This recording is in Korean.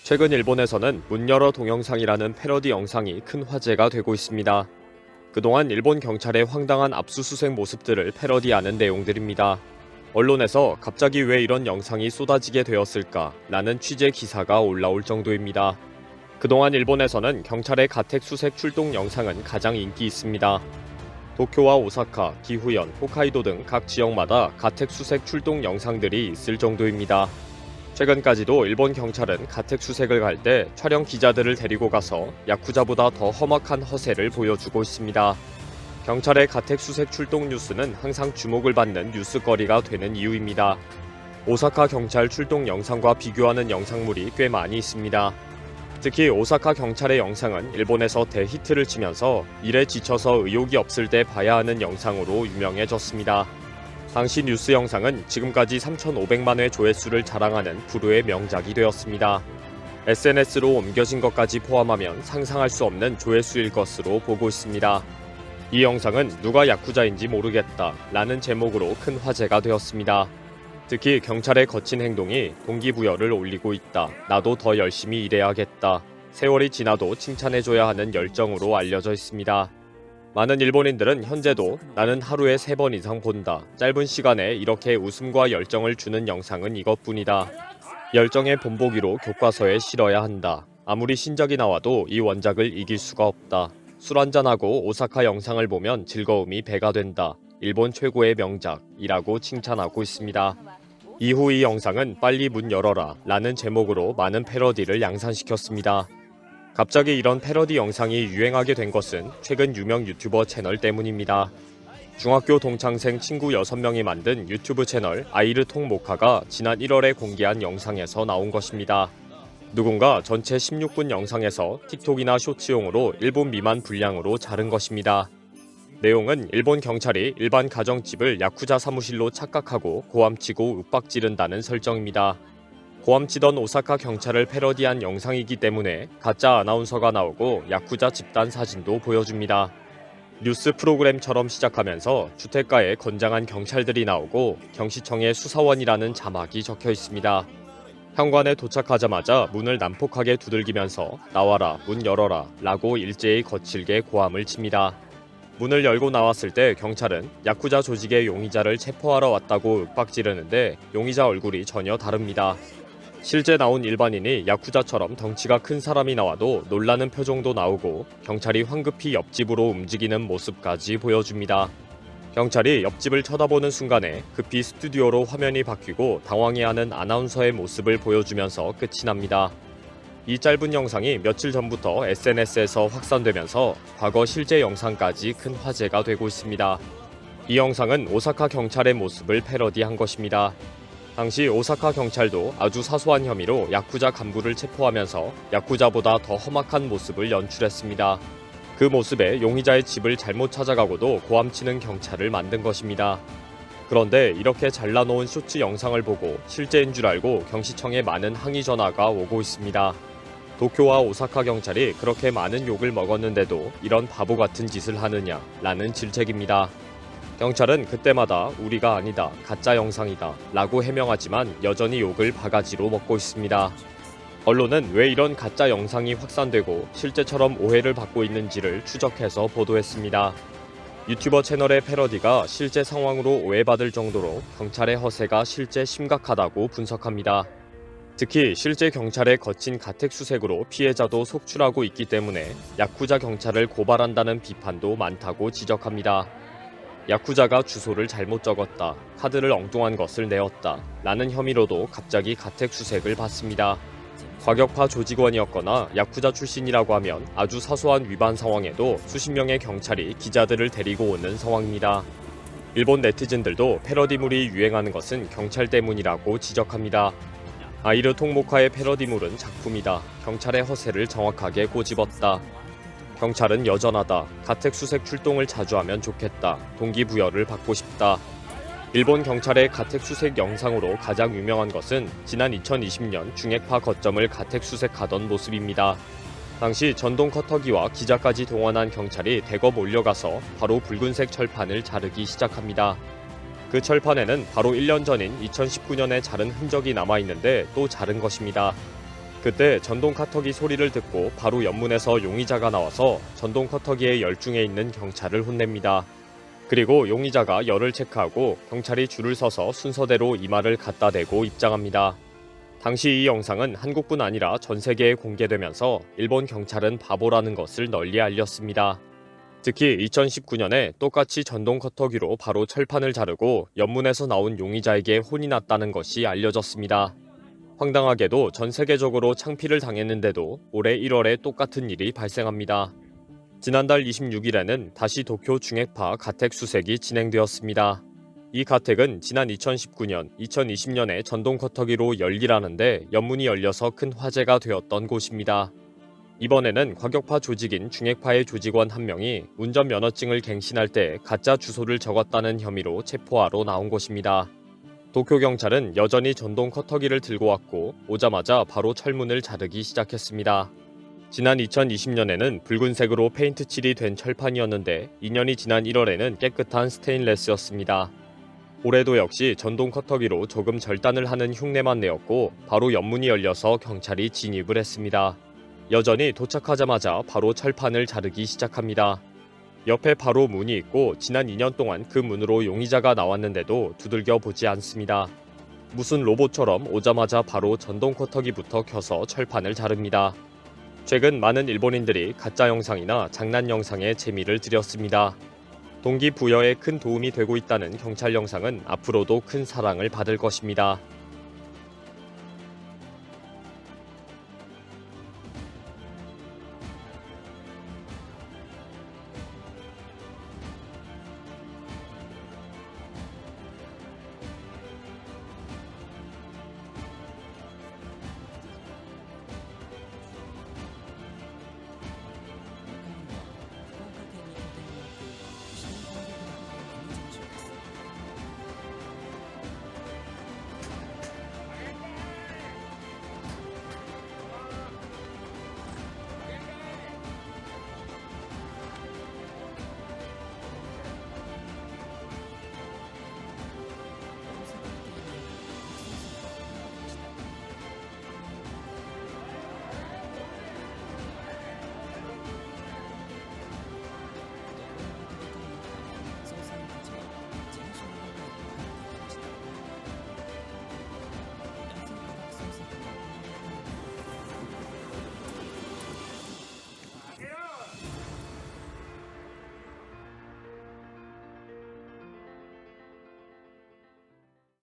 최근 일본에서는 문 열어 동영상이라는 패러디 영상이 큰 화제가 되고 있습니다. 그동안 일본 경찰의 황당한 압수수색 모습들을 패러디하는 내용들입니다. 언론에서 갑자기 왜 이런 영상이 쏟아지게 되었을까라는 취재 기사가 올라올 정도입니다. 그동안 일본에서는 경찰의 가택수색 출동 영상은 가장 인기 있습니다. 도쿄와 오사카, 기후현, 홋카이도 등 각 지역마다 가택수색 출동 영상들이 있을 정도입니다. 최근까지도 일본 경찰은 가택수색을 갈 때 촬영 기자들을 데리고 가서 야쿠자보다 더 험악한 허세를 보여주고 있습니다. 경찰의 가택수색 출동 뉴스는 항상 주목을 받는 뉴스거리가 되는 이유입니다. 오사카 경찰 출동 영상과 비교하는 영상물이 꽤 많이 있습니다. 특히 오사카 경찰의 영상은 일본에서 대히트를 치면서 일에 지쳐서 의욕이 없을 때 봐야 하는 영상으로 유명해졌습니다. 당시 뉴스 영상은 지금까지 3,500만 회 조회수를 자랑하는 불후의 명작이 되었습니다. SNS로 옮겨진 것까지 포함하면 상상할 수 없는 조회수일 것으로 보고 있습니다. 이 영상은 누가 야쿠자인지 모르겠다 라는 제목으로 큰 화제가 되었습니다. 특히 경찰의 거친 행동이 동기부여를 올리고 있다. 나도 더 열심히 일해야겠다. 세월이 지나도 칭찬해줘야 하는 열정으로 알려져 있습니다. 많은 일본인들은 현재도 나는 하루에 3번 이상 본다. 짧은 시간에 이렇게 웃음과 열정을 주는 영상은 이것뿐이다. 열정의 본보기로 교과서에 실어야 한다. 아무리 신작이 나와도 이 원작을 이길 수가 없다. 술 한잔하고 오사카 영상을 보면 즐거움이 배가 된다. 일본 최고의 명작이라고 칭찬하고 있습니다. 이후 이 영상은 빨리 문 열어라 라는 제목으로 많은 패러디를 양산시켰습니다. 갑자기 이런 패러디 영상이 유행하게 된 것은 최근 유명 유튜버 채널 때문입니다. 중학교 동창생 친구 6명이 만든 유튜브 채널 아이르통모카가 지난 1월에 공개한 영상에서 나온 것입니다. 누군가 전체 16분 영상에서 틱톡이나 쇼츠용으로 1분 미만 분량으로 자른 것입니다. 내용은 일본 경찰이 일반 가정집을 야쿠자 사무실로 착각하고 고함치고 윽박지른다는 설정입니다. 고함치던 오사카 경찰을 패러디한 영상이기 때문에 가짜 아나운서가 나오고 야쿠자 집단 사진도 보여줍니다. 뉴스 프로그램처럼 시작하면서 주택가에 건장한 경찰들이 나오고 경시청의 수사원이라는 자막이 적혀 있습니다. 현관에 도착하자마자 문을 난폭하게 두들기면서 나와라, 문 열어라 라고 일제히 거칠게 고함을 칩니다. 문을 열고 나왔을 때 경찰은 야쿠자 조직의 용의자를 체포하러 왔다고 윽박지르는데 용의자 얼굴이 전혀 다릅니다. 실제 나온 일반인이 야쿠자처럼 덩치가 큰 사람이 나와도 놀라는 표정도 나오고 경찰이 황급히 옆집으로 움직이는 모습까지 보여줍니다. 경찰이 옆집을 쳐다보는 순간에 급히 스튜디오로 화면이 바뀌고 당황해하는 아나운서의 모습을 보여주면서 끝이 납니다. 이 짧은 영상이 며칠 전부터 SNS에서 확산되면서 과거 실제 영상까지 큰 화제가 되고 있습니다. 이 영상은 오사카 경찰의 모습을 패러디한 것입니다. 당시 오사카 경찰도 아주 사소한 혐의로 야쿠자 간부를 체포하면서 야쿠자보다 더 험악한 모습을 연출했습니다. 그 모습에 용의자의 집을 잘못 찾아가고도 고함치는 경찰을 만든 것입니다. 그런데 이렇게 잘라놓은 쇼츠 영상을 보고 실제인 줄 알고 경시청에 많은 항의 전화가 오고 있습니다. 도쿄와 오사카 경찰이 그렇게 많은 욕을 먹었는데도 이런 바보 같은 짓을 하느냐 라는 질책입니다. 경찰은 그때마다 우리가 아니다, 가짜 영상이다 라고 해명하지만 여전히 욕을 바가지로 먹고 있습니다. 언론은 왜 이런 가짜 영상이 확산되고 실제처럼 오해를 받고 있는지를 추적해서 보도했습니다. 유튜버 채널의 패러디가 실제 상황으로 오해받을 정도로 경찰의 허세가 실제 심각하다고 분석합니다. 특히 실제 경찰의 거친 가택수색으로 피해자도 속출하고 있기 때문에 야쿠자 경찰을 고발한다는 비판도 많다고 지적합니다. 야쿠자가 주소를 잘못 적었다, 카드를 엉뚱한 것을 내었다 라는 혐의로도 갑자기 가택수색을 받습니다. 과격파 조직원이었거나 야쿠자 출신이라고 하면 아주 사소한 위반 상황에도 수십 명의 경찰이 기자들을 데리고 오는 상황입니다. 일본 네티즌들도 패러디물이 유행하는 것은 경찰 때문이라고 지적합니다. 아이르통모카의 패러디물은 작품이다. 경찰의 허세를 정확하게 꼬집었다. 경찰은 여전하다. 가택수색 출동을 자주 하면 좋겠다. 동기부여를 받고 싶다. 일본 경찰의 가택수색 영상으로 가장 유명한 것은 지난 2020년 중핵파 거점을 가택수색하던 모습입니다. 당시 전동 커터기와 기자까지 동원한 경찰이 대거 몰려가서 바로 붉은색 철판을 자르기 시작합니다. 그 철판에는 바로 1년 전인 2019년에 자른 흔적이 남아있는데 또 자른 것입니다. 그때 전동 카터기 소리를 듣고 바로 옆문에서 용의자가 나와서 전동 커터기에 열중해 있는 경찰을 혼냅니다. 그리고 용의자가 열을 체크하고 경찰이 줄을 서서 순서대로 이마를 갖다 대고 입장합니다. 당시 이 영상은 한국뿐 아니라 전 세계에 공개되면서 일본 경찰은 바보라는 것을 널리 알렸습니다. 특히 2019년에 똑같이 전동 커터기로 바로 철판을 자르고 옆문에서 나온 용의자에게 혼이 났다는 것이 알려졌습니다. 황당하게도 전 세계적으로 창피를 당했는데도 올해 1월에 똑같은 일이 발생합니다. 지난달 26일에는 다시 도쿄 중핵파 가택 수색이 진행되었습니다. 이 가택은 지난 2019년, 2020년에 전동 커터기로 열일하는데 옆문이 열려서 큰 화제가 되었던 곳입니다. 이번에는 과격파 조직인 중핵파의 조직원 한 명이 운전면허증을 갱신할 때 가짜 주소를 적었다는 혐의로 체포하러 나온 곳입니다. 도쿄경찰은 여전히 전동 커터기를 들고 왔고 오자마자 바로 철문을 자르기 시작했습니다. 지난 2020년에는 붉은색으로 페인트 칠이 된 철판이었는데 2년이 지난 1월에는 깨끗한 스테인레스였습니다. 올해도 역시 전동 커터기로 조금 절단을 하는 흉내만 내었고 바로 옆문이 열려서 경찰이 진입을 했습니다. 여전히 도착하자마자 바로 철판을 자르기 시작합니다. 옆에 바로 문이 있고 지난 2년 동안 그 문으로 용의자가 나왔는데도 두들겨 보지 않습니다. 무슨 로봇처럼 오자마자 바로 전동 커터기부터 켜서 철판을 자릅니다. 최근 많은 일본인들이 가짜 영상이나 장난 영상에 재미를 들였습니다. 동기부여에 큰 도움이 되고 있다는 경찰 영상은 앞으로도 큰 사랑을 받을 것입니다.